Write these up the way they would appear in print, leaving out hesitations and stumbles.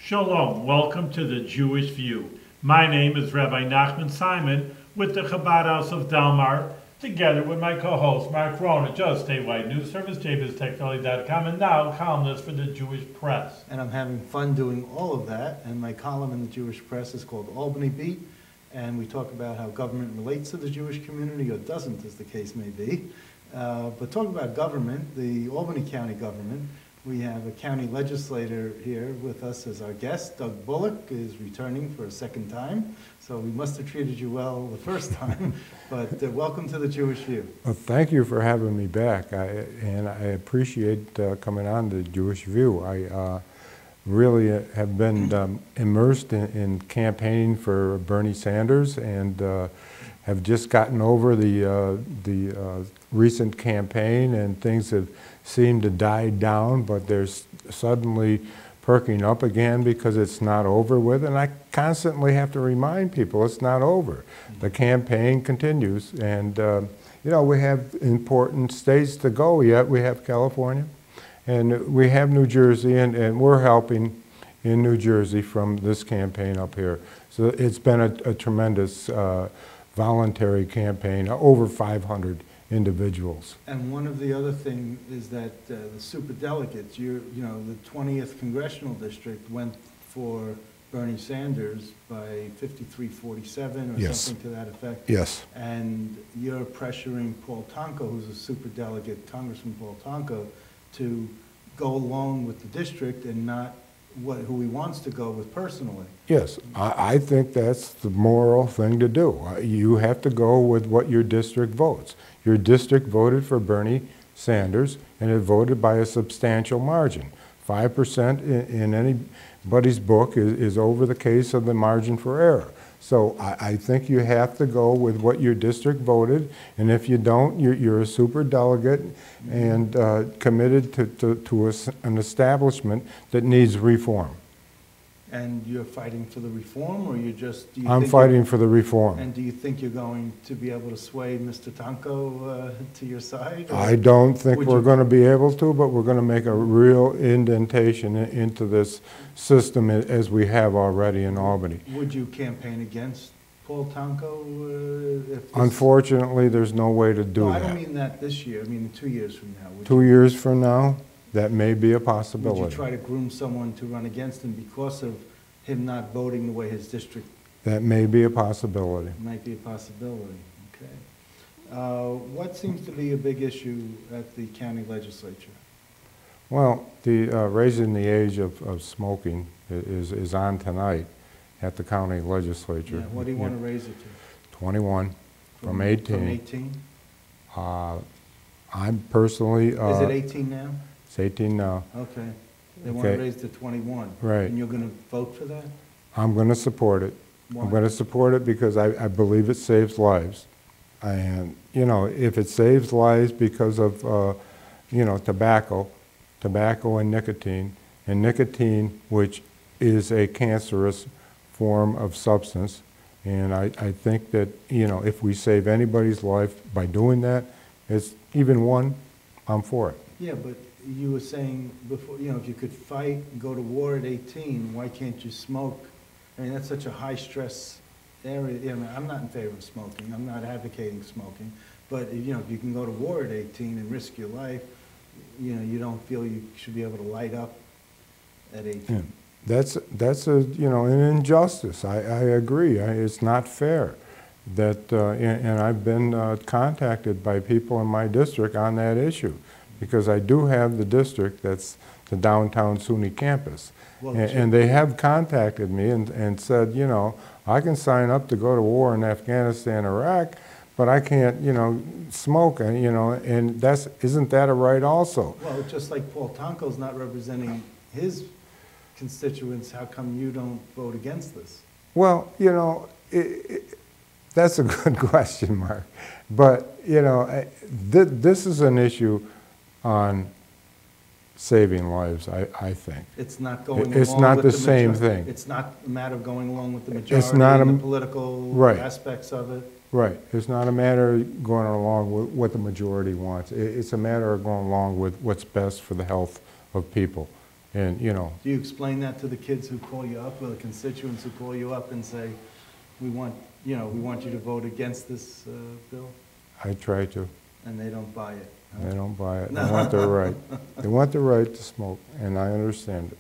Shalom, welcome to the Jewish View. My name is Rabbi Nachman Simon with the Chabad House of Delmar, together with my co-host Mark Rona, just statewide news service, jbiztechnology.com, and now columnist for the Jewish Press. And I'm having fun doing all of that, and my column in the Jewish Press is called Albany Beat, and we talk about how government relates to the Jewish community, or doesn't, as the case may be. But talking about government, the Albany County government, we have a county legislator here with us as our guest. Doug Bullock is returning for a second time, so we must have treated you well the first time, but welcome to the Jewish View. Well, thank you for having me back, and I appreciate coming on the Jewish View. I really have been immersed in campaigning for Bernie Sanders, and have just gotten over the recent campaign, and things have seemed to die down, but they're suddenly perking up again because it's not over with. And I constantly have to remind people it's not over. The campaign continues, and you know, we have important states to go yet. We have California, and we have New Jersey, and we're helping in New Jersey from this campaign up here. So it's been a tremendous voluntary campaign, over 500 individuals. And one of the other things is that the superdelegates, you know, the 20th Congressional District went for Bernie Sanders by 53-47 or Yes. something to that effect. Yes. And you're pressuring Paul Tonko, who's a superdelegate, Congressman Paul Tonko, to go along with the district and not who he wants to go with personally. Yes, I think that's the moral thing to do. You have to go with what your district votes. Your district voted for Bernie Sanders, and it voted by a substantial margin. 5% in anybody's book is over the case of the margin for error. So I think you have to go with what your district voted, and if you don't, you're a superdelegate and committed to an establishment that needs reform. And you're fighting for the reform, or you're just... I'm fighting for the reform. And do you think you're going to be able to sway Mr. Tonko to your side? I don't think we're going to be able to, but we're going to make a real indentation into this system as we have already in Albany. Would you campaign against Paul Tonko? Unfortunately, there's no way to do that. I don't mean that this year. I mean 2 years from now. 2 years from now, that may be a possibility. Would you try to groom someone to run against him because of him not voting the way his district... That may be a possibility. Might be a possibility, okay. What seems to be a big issue at the county legislature? Well, the raising the age of smoking is on tonight at the county legislature. Yeah, what do you want to raise it to? 21 from 18. From 18? I'm personally... Is it 18 now? It's 18 now. Okay. They want to raise to 21. Right. And you're going to vote for that? I'm going to support it. Why? I'm going to support it because I believe it saves lives. And, you know, if it saves lives because of, you know, tobacco and nicotine, which is a cancerous form of substance, and I think that, you know, if we save anybody's life by doing that, it's even one, I'm for it. Yeah, but you were saying before, you know, if you could fight and go to war at 18, why can't you smoke? I mean, that's such a high-stress area. I mean, I'm not in favor of smoking. I'm not advocating smoking. But, you know, if you can go to war at 18 and risk your life, you know, you don't feel you should be able to light up at 18. Yeah. That's a, you know, an injustice. I agree. It's not fair. That, and I've been contacted by people in my district on that issue, because I do have the district that's the downtown SUNY campus. Well, and they have contacted me and said, you know, I can sign up to go to war in Afghanistan, Iraq, but I can't, you know, smoke, you know, and isn't that a right also? Well, just like Paul Tonko's not representing his constituents, how come you don't vote against this? Well, you know, that's a good question, Mark. But, you know, this is an issue on saving lives, I think. It's not going along It's not with the same thing. It's not a matter of going along with the majority It's not and the political aspects of it. Right. It's not a matter of going along with what the majority wants. It's a matter of going along with what's best for the health of people. And, you know, Do you explain that to the kids who call you up, or the constituents who call you up and say, we want you to vote against this bill? I try to. And they don't buy it? Huh? They don't buy it. They want their right. They want the right to smoke, and I understand it.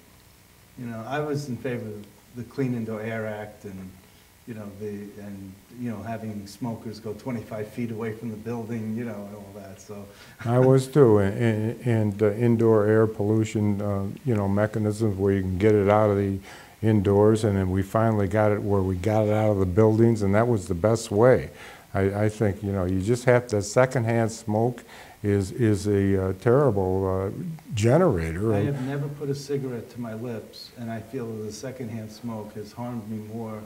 You know, I was in favor of the Clean Indoor Air Act and, having smokers go 25 feet away from the building, and all that, so. I was too, and indoor air pollution, mechanisms where you can get it out of the indoors, and then we finally got it where we got it out of the buildings, and that was the best way. I think, you just have to, secondhand smoke is a terrible generator. I have never put a cigarette to my lips, and I feel that the secondhand smoke has harmed me more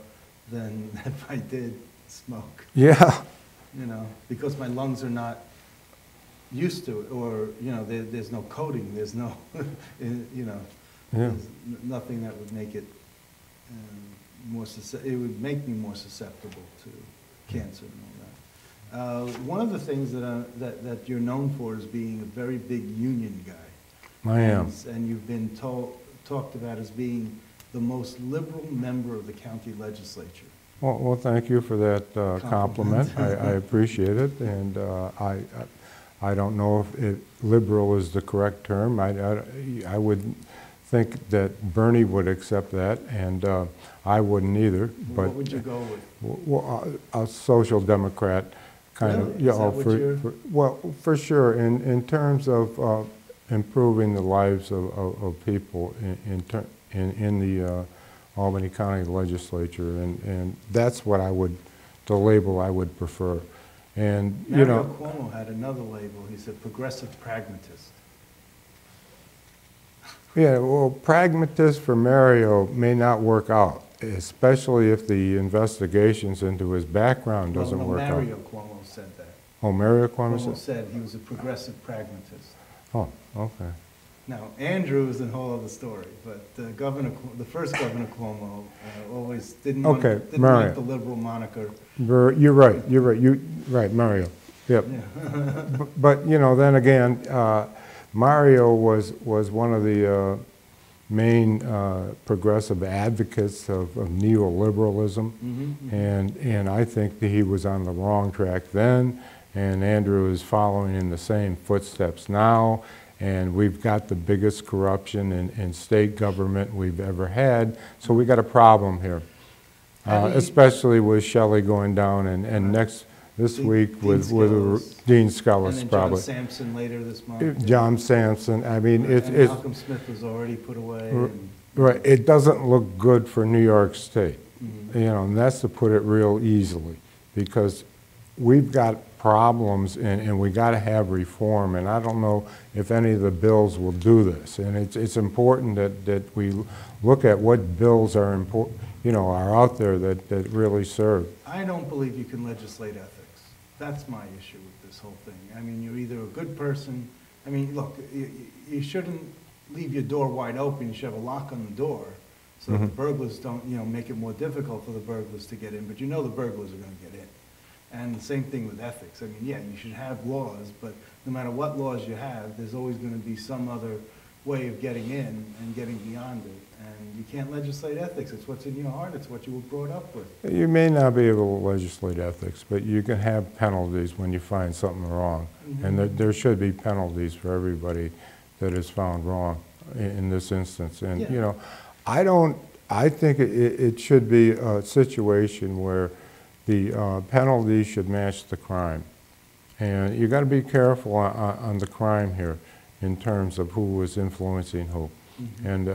than if I did smoke. Yeah. Because my lungs are not used to it, or, there's no coating, there's no, there's nothing that would make it it would make me more susceptible to cancer and all that. One of the things that you're known for is being a very big union guy. I am. And you've been talked about as being the most liberal member of the county legislature. Well, thank you for that compliment. I appreciate it, and I don't know if liberal is the correct term. I would think that Bernie would accept that, and I wouldn't either. But what would you go with? Well, a social democrat kind of. Really? Well, for sure. In terms of improving the lives of people in the Albany County Legislature, and that's what the label I would prefer. And Mario Cuomo had another label. He said progressive pragmatist. Yeah, well, pragmatist for Mario may not work out, especially if the investigations into his background doesn't work out. Mario Cuomo said that. Oh, Mario Cuomo Cuomo said he was a progressive pragmatist. Oh, okay. Now, Andrew is a whole other story, but the first Governor Cuomo always didn't want the liberal moniker. You're right, Mario. Yep. Yeah. but then again, Mario was one of the main progressive advocates of neoliberalism, and I think that he was on the wrong track then, and Andrew is following in the same footsteps now. And we've got the biggest corruption in state government we've ever had, so we got a problem here, especially with Shelley going down, and this week with Dean Scullis, and then probably. John Sampson later this month. John Sampson. I mean, and Malcolm Smith was already put away. Right. It doesn't look good for New York State, and that's to put it real easily, because we've got problems, and we got to have reform, and I don't know if any of the bills will do this. And it's important that we look at what bills are important, are out there that really serve. I don't believe you can legislate ethics. That's my issue with this whole thing. I mean, you're either a good person. I mean, look, you shouldn't leave your door wide open. You should have a lock on the door, so that the burglars don't, make it more difficult for the burglars to get in. But the burglars are going to get in. And the same thing with ethics. I mean, yeah, you should have laws, but no matter what laws you have, there's always going to be some other way of getting in and getting beyond it. And you can't legislate ethics. It's what's in your heart. It's what you were brought up with. You may not be able to legislate ethics, but you can have penalties when you find something wrong. And there should be penalties for everybody that is found wrong in this instance. And, I think it should be a situation where the penalty should match the crime. And you got to be careful on the crime here in terms of who was influencing who. And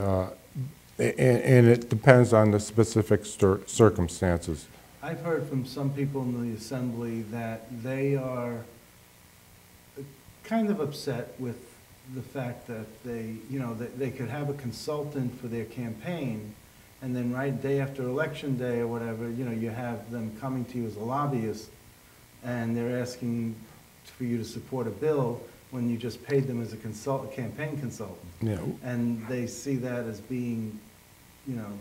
it depends on the specific circumstances. I've heard from some people in the assembly that they are kind of upset with the fact that they could have a consultant for their campaign, and then right day after election day or whatever, you have them coming to you as a lobbyist, and they're asking for you to support a bill when you just paid them as a campaign consultant. Yeah. And they see that as being,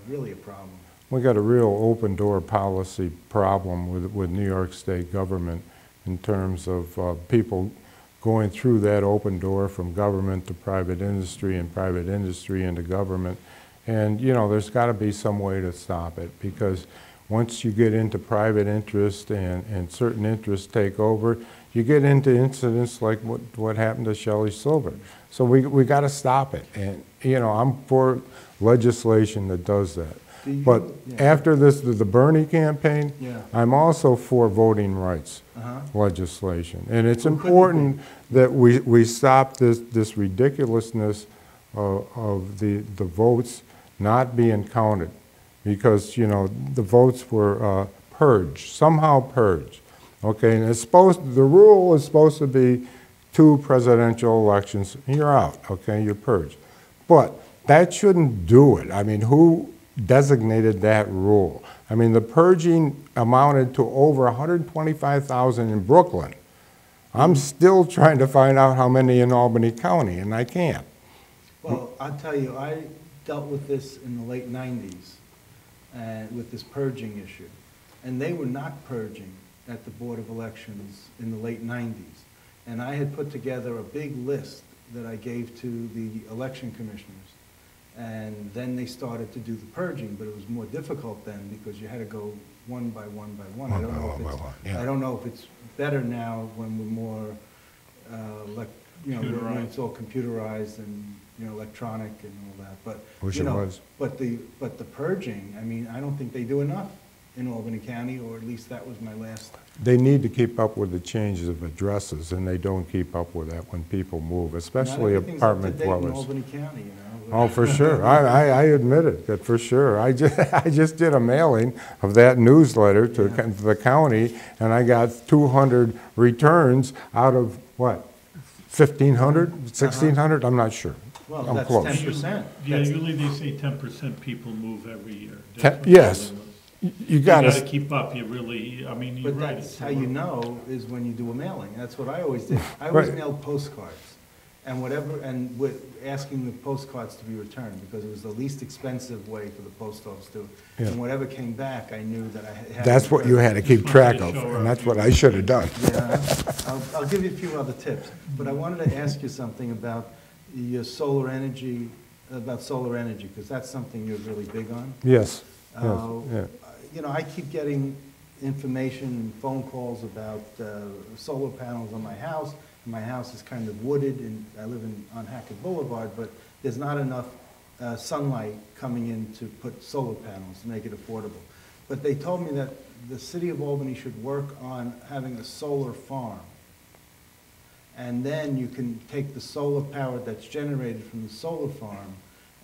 really a problem. We got a real open door policy problem with New York State government in terms of people going through that open door from government to private industry and private industry into government. And, you know, there's got to be some way to stop it, because once you get into private interest and certain interests take over, you get into incidents like what happened to Shelley Silver. So we got to stop it. And, you know, I'm for legislation that does that. But after this, the Bernie campaign, I'm also for voting rights legislation. And it's important that we stop this ridiculousness of the votes not being counted, because, you know, the votes were purged, somehow purged. Okay, and the rule is supposed to be 2 presidential elections, and you're out, okay, you're purged. But that shouldn't do it. I mean, who designated that rule? I mean, the purging amounted to over 125,000 in Brooklyn. I'm still trying to find out how many in Albany County, and I can't. Well, I'll tell you, I dealt with this in the late 90s, with this purging issue. And they were not purging at the Board of Elections in the late 90s. And I had put together a big list that I gave to the election commissioners. And then they started to do the purging, but it was more difficult then because you had to go one by one by one. I don't know if it's better now when we're more, when it's all computerized and, you know, electronic and all that. But Wish it was. But the purging, I mean, I don't think they do enough in Albany County, or at least that was my last. They need to keep up with the changes of addresses, and they don't keep up with that when people move, especially apartment dwellers. In Albany County, you know. Oh, for sure. I admit it, that for sure. I just did a mailing of that newsletter to the county, and I got 200 returns out of, what, 1,500, 1,600? I'm not sure. Well, I'm that's close. 10%. Yeah, usually they say 10% people move every year. Yes. You got to keep up. You really, I mean, you're but right. That's how you know is when you do a mailing. That's what I always did. I always mailed postcards, and asking the postcards to be returned because it was the least expensive way for the post office to. Yeah. And whatever came back, I knew that I had. That's what you had to keep track of, and that's what I should have done. Yeah, I'll give you a few other tips, but I wanted to ask you something about your solar energy, because that's something you're really big on. Yes. You know, I keep getting information and phone calls about solar panels on my house. My house is kind of wooded, and I live on Hackett Boulevard, but there's not enough sunlight coming in to put solar panels to make it affordable. But they told me that the city of Albany should work on having a solar farm. And then you can take the solar power that's generated from the solar farm,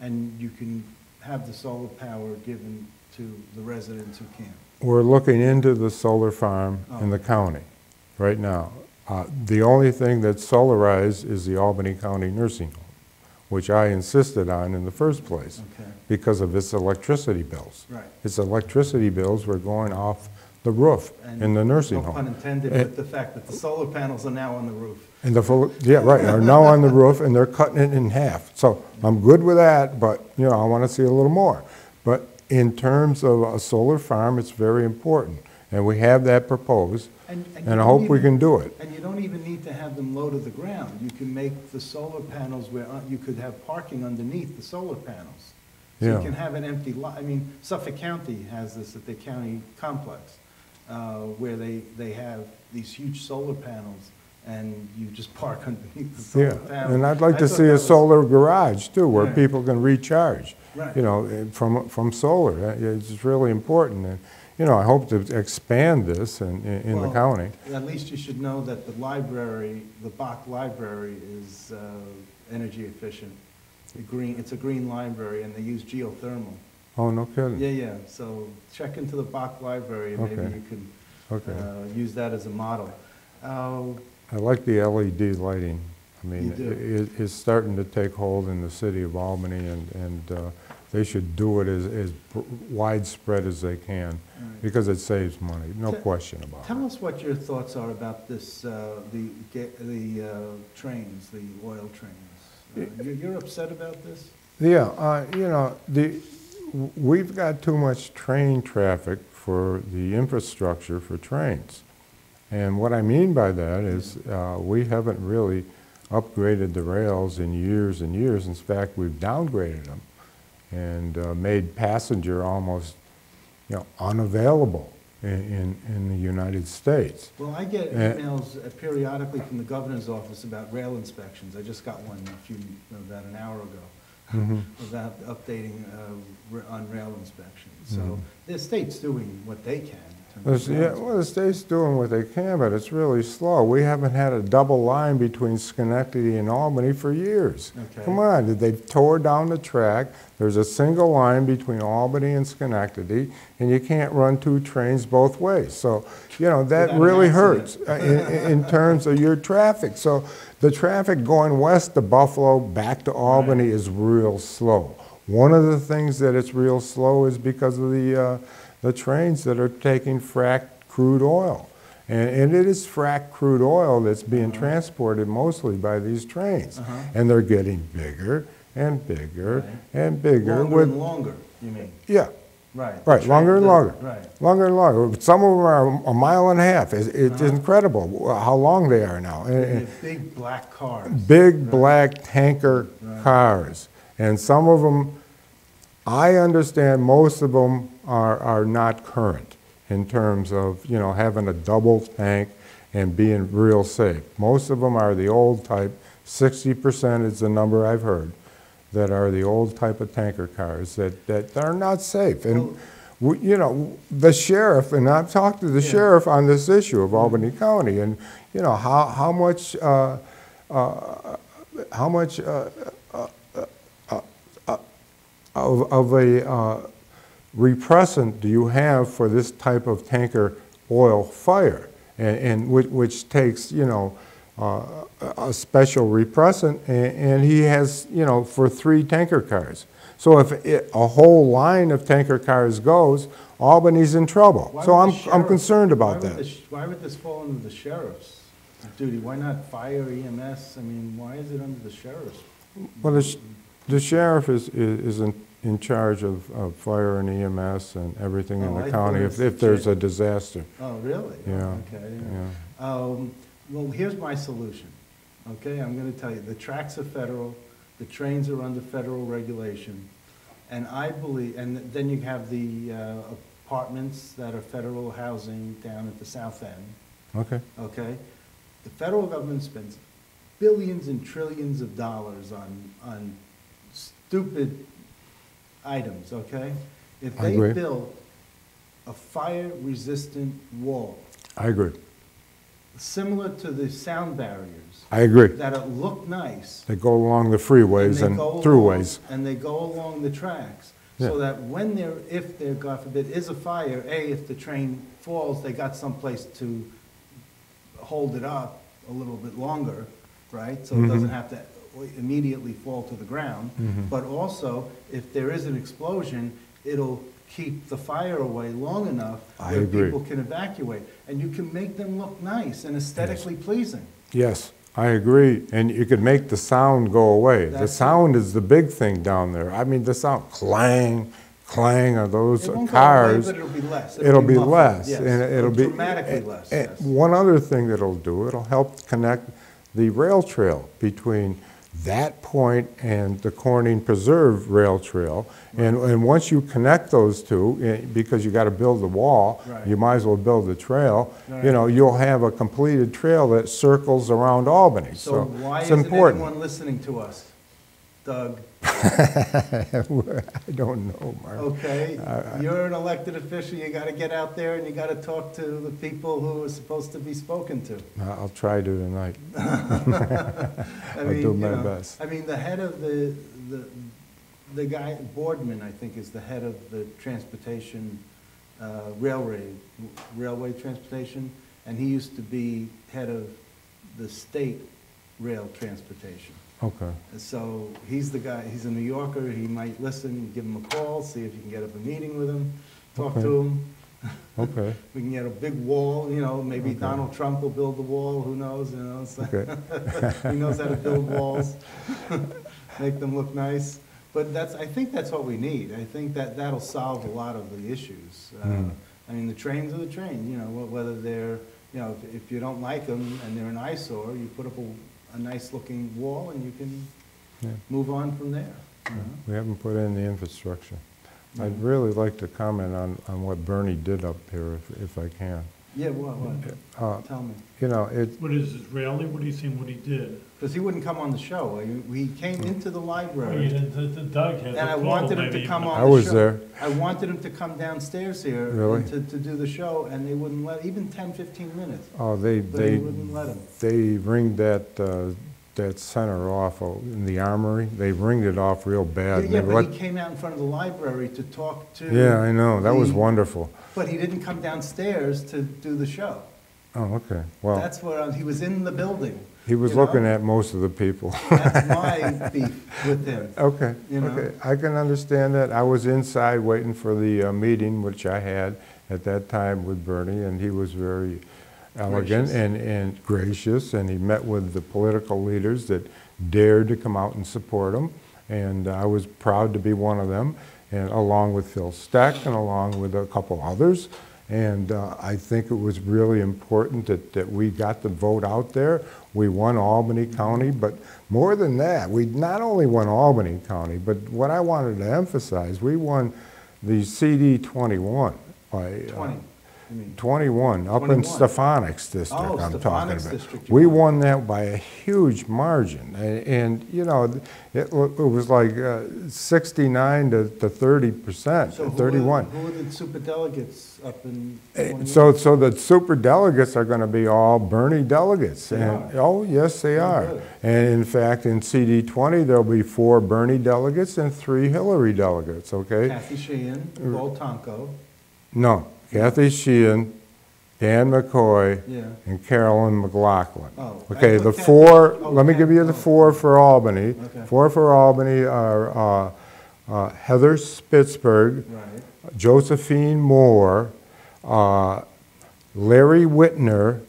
and you can have the solar power given to the residents who can. We're looking into the solar farm in the county right now. The only thing that's solarized is the Albany County Nursing Home, which I insisted on in the first place because of its electricity bills. Right. Its electricity bills were going off the roof in the nursing home. No pun intended, with the fact that the solar panels are now on the roof. And are now on the roof, and they're cutting it in half. So I'm good with that, but you know, I want to see a little more. But in terms of a solar farm, it's very important, and we have that proposed, and I hope we can do it. And you don't even need to have them low to the ground. You can make the solar panels where you could have parking underneath the solar panels. So you can have an empty lot. I mean, Suffolk County has this at the county complex, where they have these huge solar panels, and you just park underneath the solar panel. And I'd like to see a solar garage too, where people can recharge. Right. You know, from solar. It's really important. And, you know, I hope to expand this in the county. At least you should know that the library, the Bach Library, is energy efficient. It's a green library, and they use geothermal. Oh, no kidding. Yeah. So check into the Bach Library, and maybe you can use that as a model. I like the LED lighting. I mean, it's starting to take hold in the city of Albany, and they should do it as widespread as they can, because it saves money, no question about it. Tell us what your thoughts are about this, the trains, the oil trains. You're upset about this? Yeah, you know, we've got too much train traffic for the infrastructure for trains. And what I mean by that is we haven't really upgraded the rails in years and years. In fact, we've downgraded them and made passenger almost, unavailable in the United States. Well, I get emails periodically from the governor's office about rail inspections. I just got one about an hour ago about updating on rail inspections. So the state's doing what they can. Yeah, well, the state's doing what they can, but it's really slow. We haven't had a double line between Schenectady and Albany for years. Okay. Come on, they tore down the track. There's a single line between Albany and Schenectady, and you can't run two trains both ways. So, that really hurts in terms of your traffic. So the traffic going west to Buffalo, back to Albany is real slow. One of the things that it's real slow is because of the trains that are taking fracked crude oil. And it is fracked crude oil that's being transported mostly by these trains. And they're getting bigger and bigger and bigger. Longer and longer, you mean? Yeah. Right. Longer and longer. Right. Longer and longer. Some of them are a mile and a half. It's incredible how long they are now. And big black cars. Big black tanker cars. And some of them, I understand most of them are not current in terms of, having a double tank and being real safe. Most of them are the old type. 60% is the number I've heard that are the old type of tanker cars that are not safe. And, the sheriff, and I've talked to the sheriff on this issue of Albany County, and, how much of a repressant do you have for this type of tanker oil fire, and which takes, a special repressant, and he has, for 3 tanker cars. So if a whole line of tanker cars goes, Albany's in trouble. So I'm concerned about that. Why would this fall under the sheriff's duty? Why not fire, EMS? I mean, why is it under the sheriff's? Well, the sheriff is in charge of fire and EMS and everything in the county if there's a disaster. Oh, really? Yeah. Okay. Yeah. Well, here's my solution. Okay, I'm going to tell you, the tracks are federal, the trains are under federal regulation, and I believe, and then you have the apartments that are federal housing down at the south end. Okay. Okay, the federal government spends billions and trillions of dollars on stupid items. Okay, if I they agree. built a fire-resistant wall, I agree. similar to the sound barriers, I agree. that look nice, They go along the freeways and throughways. and they go along the tracks, so that when if there, God forbid, is a fire, if the train falls, they got someplace to hold it up a little bit longer, right? So it doesn't have to immediately fall to the ground. But also, if there is an explosion, it'll keep the fire away long enough I where agree. people can evacuate. And you can make them look nice and aesthetically pleasing. Yes, I agree. And you could make the sound go away. The sound is the big thing down there. I mean, the sound, clang, clang of those It won't cars. go away, but it'll be less. It'll be muffled, less, yes. and it'll be dramatically less. and Yes. one other thing that it'll do, it'll help connect the rail trail between that point and the Corning Preserve rail trail. And once you connect those two, because you got to build the wall, Right. you might as well build the trail. Right. You'll have a completed trail that circles around Albany. So why it's isn't important. anyone listening to us, Doug? I don't know, Mark. Okay, you're an elected official, you gotta get out there and you gotta talk to the people who are supposed to be spoken to. I'll try to tonight. I mean, do my best. I mean, the head of the guy, Boardman, I think, is the head of the transportation, railway transportation, and he used to be head of the state rail transportation. Okay. So he's the guy, he's a New Yorker, he might listen, give him a call, see if you can get up a meeting with him, talk to him. Okay. We can get a big wall, maybe Donald Trump will build the wall, who knows, so Okay. he knows how to build walls, make them look nice. But I think that's what we need. I think that'll solve a lot of the issues. I mean, the trains are the train, whether they're you know, if you don't like them and they're an eyesore, you put up a nice-looking wall and you can Yeah. move on from there. you know? We haven't put in the infrastructure. I'd really like to comment on what Bernie did up here, if I can. Yeah, what? Tell me. You know, What is Israeli? What are you saying what he did? Because he wouldn't come on the show. He came into the Well, library, Doug has and I a wanted him maybe to come even- on I the was show. there. I wanted him to come downstairs here Really? to do the show, and they wouldn't let, even 10, 15 minutes. oh, But he wouldn't let him. they ringed that center off in the armory. They ringed it off real bad. Yeah, They but let- he came out in front of the library to talk to. Yeah, I know, that was the- wonderful. But he didn't come downstairs to do the show. Oh, okay, well, That's what, he was in the building. he was you know? looking at most of the people. That's my beef with him. Okay, You know? okay, I can understand that. I was inside waiting for the meeting, which I had at that time with Bernie, and he was very elegant Gracious. and gracious, and he met with the political leaders that dared to come out and support him, and I was proud to be one of them, and along with Phil Steck and along with a couple others. And I think it was really important that we got the vote out there. We won Albany County, but more than that, we not only won Albany County, but what I wanted to emphasize, we won the CD 21 by 20, you mean. 21 up 21. in Stefanik's district. Oh, I'm talking Stefanik's about. district you We won. won that by a huge margin, and you know, it was like 69 to 30%, So 31. who are the superdelegates up in? So the super delegates are going to be all Bernie delegates. They And, are? oh, yes, they Oh, are. good. And in fact, in CD 20, there'll be 4 Bernie delegates and 3 Hillary delegates, okay? Kathy Sheehan, Paul Tonko, No, Kathy Sheehan, Dan McCoy, yeah. and Carolyn McLaughlin. Oh, Okay, I the thought Kathy- 4, oh, let me give you the Kathy- 4 for Albany. Okay. 4 for Albany are Heather Spitzberg, Right, Josephine Moore, Larry Whitner,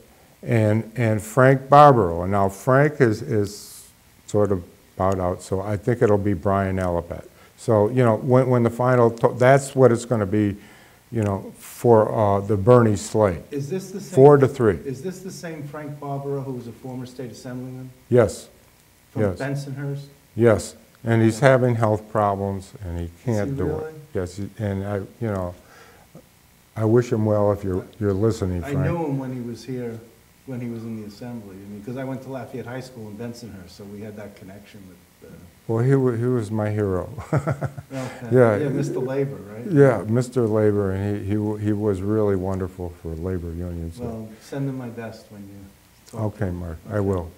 and Frank Barbaro. And now Frank is sort of bowed out, so I think it'll be Brian Alapet. So, you know, when the final, that's what it's going to be, you know, for the Bernie slate. is this the same? 4 to 3. Is this the same Frank Barbara who was a former state assemblyman Yes, from Yes. Bensonhurst? yes. And he's Okay. having health problems, and he can't he do really? it. Yes, and you know, I wish him well if you're listening, I Frank. knew him when he was here, when he was in the assembly, I mean, because I went to Lafayette High School in Bensonhurst, so we had that connection with, Well, he was my hero. okay. Yeah. Yeah, Mr. Labor, right? Yeah, Mr. Labor, and he was really wonderful for labor unions. Well, send him my best when you talk. Okay, Mark, I will.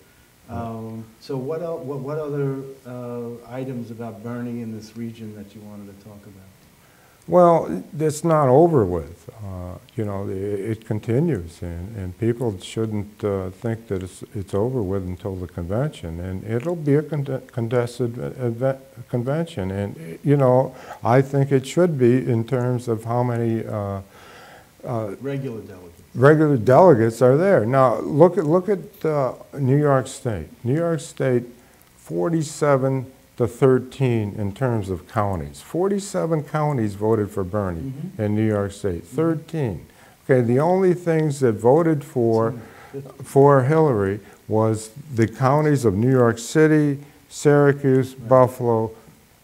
So what other items about Bernie in this region that you wanted to talk about? Well, it's not over with. You know, it continues, and people shouldn't think that it's over with until the convention. And it'll be a contested convention. And, you know, I think it should be in terms of how many Regular delegates. regular delegates are there. Now, look at New York State. New York State, 47 to 13 in terms of counties. 47 counties voted for Bernie in New York State. 13. Okay, the only things that voted for Hillary was the counties of New York City, Syracuse, Buffalo,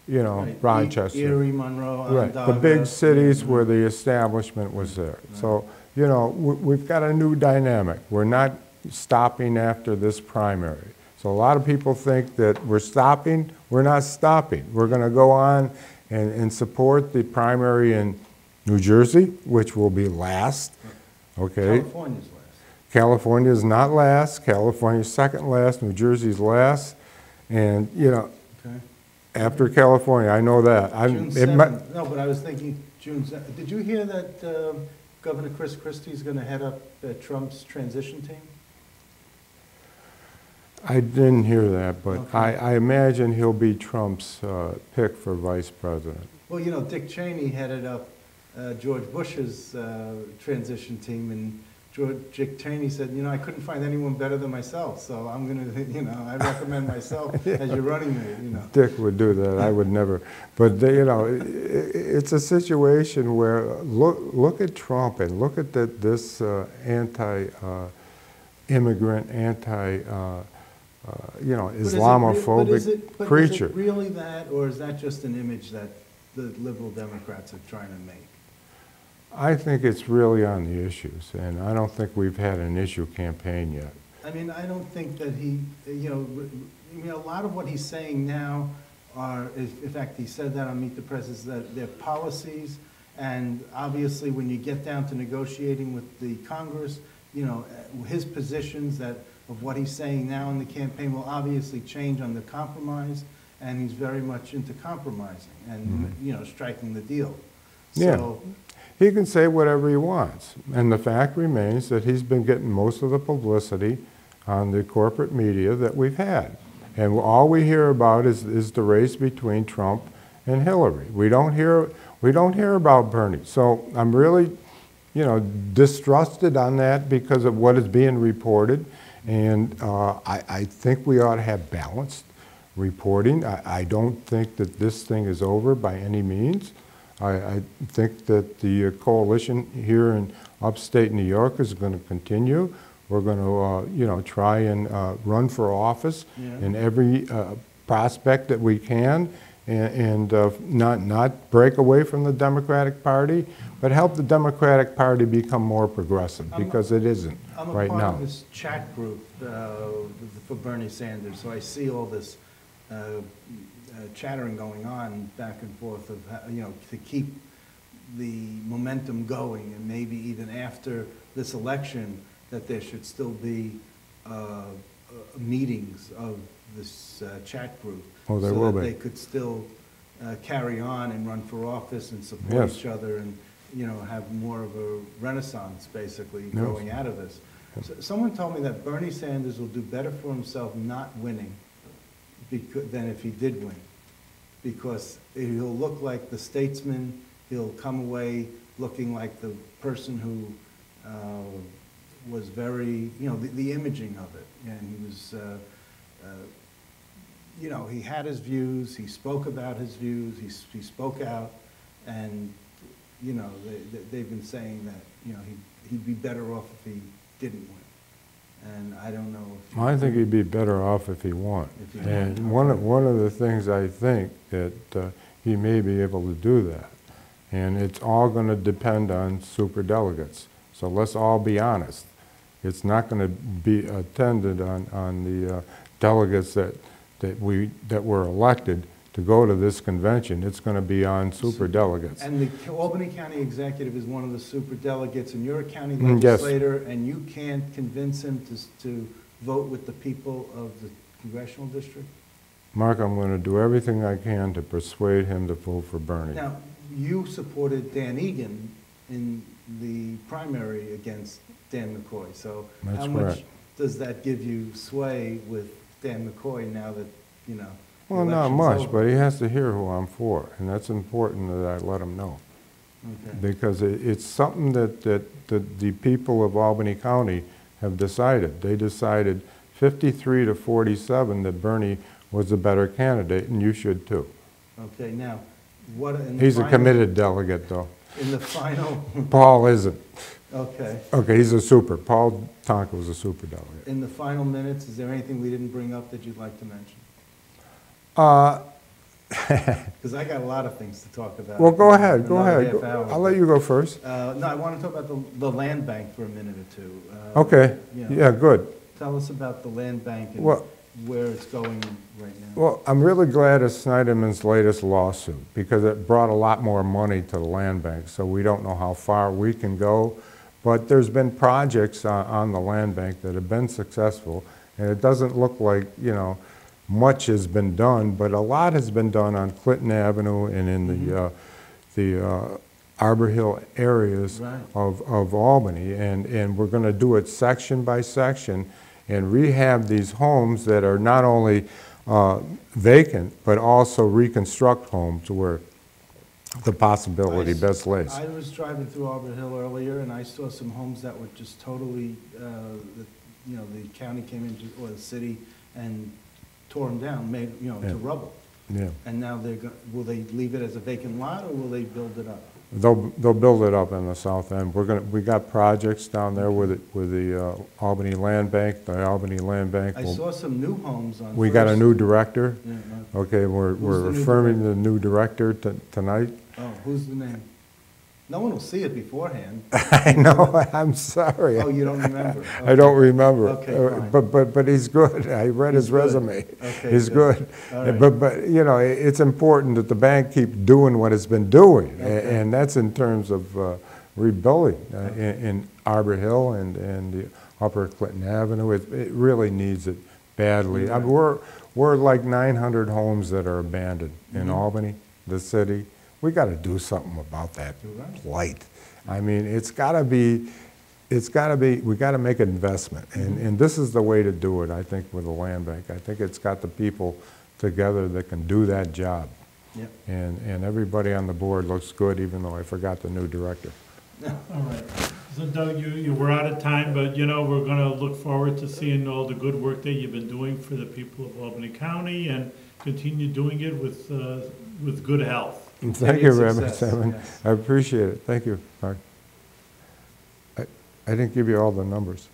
you know, Right. Rochester. Erie, Monroe, Right, the Onondaga. big cities Yeah. where the establishment was there. So, you know, we've got a new dynamic. We're not stopping after this primary. So a lot of people think that we're stopping. We're not stopping. We're going to go on and support the primary in New Jersey, which will be last, okay? California's last. California is not last. California's second last. New Jersey's last. And, you know, Okay. after California, I know that. June 7th. No, but I was thinking June 7th. Did you hear that Governor Chris Christie's going to head up Trump's transition team? I didn't hear that, but Okay. I imagine he'll be Trump's pick for vice president. Well, you know, Dick Cheney headed up George Bush's transition team, and Dick Cheney said, you know, I couldn't find anyone better than myself, so I'm going to, you know, I recommend myself as your running mate, you know. Dick would do that. I would never. But you know, it's a situation where look at Trump and look at this anti-immigrant, you know, Islamophobic creature. Is it really that, or is that just an image that the liberal Democrats are trying to make? I think it's really on the issues, and I don't think we've had an issue campaign yet. I mean, I don't think that he, you know, a lot of what he's saying now are, in fact, he said that on Meet the Press, is that they're policies, and obviously when you get down to negotiating with the Congress, you know, his positions that of what he's saying now in the campaign will obviously change on the compromise, and he's very much into compromising and, you know, striking the deal. Yeah. So, he can say whatever he wants, and the fact remains that he's been getting most of the publicity on the corporate media that we've had. And all we hear about is the race between Trump and Hillary. We don't hear about Bernie. So I'm really, you know, distrusted on that because of what is being reported. And I think we ought to have balanced reporting. I don't think that this thing is over by any means. I think that the coalition here in upstate New York is going to continue. We're going to, you know, try and run for office in every prospect that we can, and not break away from the Democratic Party, but help the Democratic Party become more progressive, because it isn't right now. I'm a part of this chat group for Bernie Sanders, so I see all this chattering going on back and forth of, you know, to keep the momentum going, and maybe even after this election that there should still be meetings of this chat group. Oh, there so will that be. they could still carry on and run for office and support each other, and, you know, have more of a renaissance basically growing out of this. So someone told me that Bernie Sanders will do better for himself not winning than if he did win, because he'll look like the statesman. He'll come away looking like the person who was very, you know, the imaging of it, and he was, you know, he had his views. He spoke about his views. He spoke out, and, you know, they've been saying that, you know, he'd be better off if he didn't win. And I don't know if... I think he'd be better off if he won. And one of the things I think that he may be able to do that. And it's all going to depend on superdelegates. So let's all be honest. It's not going to be attended on the delegates that were elected to go to this convention. It's going to be on superdelegates. And the Albany County executive is one of the superdelegates, and you're a county legislator, and you can't convince him to vote with the people of the Congressional District? Mark, I'm going to do everything I can to persuade him to vote for Bernie. Now, you supported Dan Egan in the primary against Dan McCoy, so how much does that give you sway with Dan McCoy now that, you know, well, not much, but he has to hear who I'm for, and that's important that I let him know. Okay. Because it's something that the people of Albany County have decided. They decided 53 to 47 that Bernie was the better candidate, and you should too. Okay, now, what... He's a committed delegate, though. In the final... Paul isn't. Okay. Okay, he's a super. Paul Tonko was a super delegate. In the final minutes, is there anything we didn't bring up that you'd like to mention? Because I got a lot of things to talk about. Well, go ahead. Go ahead. I'll let you go first. No, I want to talk about the land bank for a minute or two. Okay. You know, yeah, good. Tell us about the land bank and where it's going right now. Well, I'm really glad of Snyderman's latest lawsuit, because it brought a lot more money to the land bank, so we don't know how far we can go. But there's been projects on the land bank that have been successful, and it doesn't look like, you know, much has been done, but a lot has been done on Clinton Avenue and in the Arbor Hill areas of Albany, and we're going to do it section by section and rehab these homes that are not only vacant, but also reconstruct homes where the possibility best lays. I was driving through Arbor Hill earlier, and I saw some homes that were just totally, the county came into, or the city, and tore them down, made, to rubble. Yeah. And now will they leave it as a vacant lot, or will they build it up? They'll build it up in the south end. We got projects down there with the Albany Land Bank. The Albany Land Bank. I saw some new homes on We got a First. new director. Yeah, Okay, we're the new affirming the new director tonight. oh, who's the name? No one will see it beforehand. I know. I'm sorry. Oh, you don't remember? I don't remember. Okay, fine. But he's good. I read his He's good. resume. Okay, He's good. All right. But it's important that the bank keep doing what it's been doing, Okay. and that's in terms of rebuilding in Arbor Hill and the Upper Clinton Avenue. It really needs it badly. I mean, we're like 900 homes that are abandoned in Albany, the city. We got to do something about that plight. I mean, we got to make an investment. And this is the way to do it, I think, with the land bank. I think it's got the people together that can do that job. Yep. And everybody on the board looks good, even though I forgot the new director. All right. So Doug, you were out of time, but we're going to look forward to seeing all the good work that you've been doing for the people of Albany County and continue doing it with good health. Thank you, Reverend Success, Simon. yes. I appreciate it. Thank you, Mark. I didn't give you all the numbers.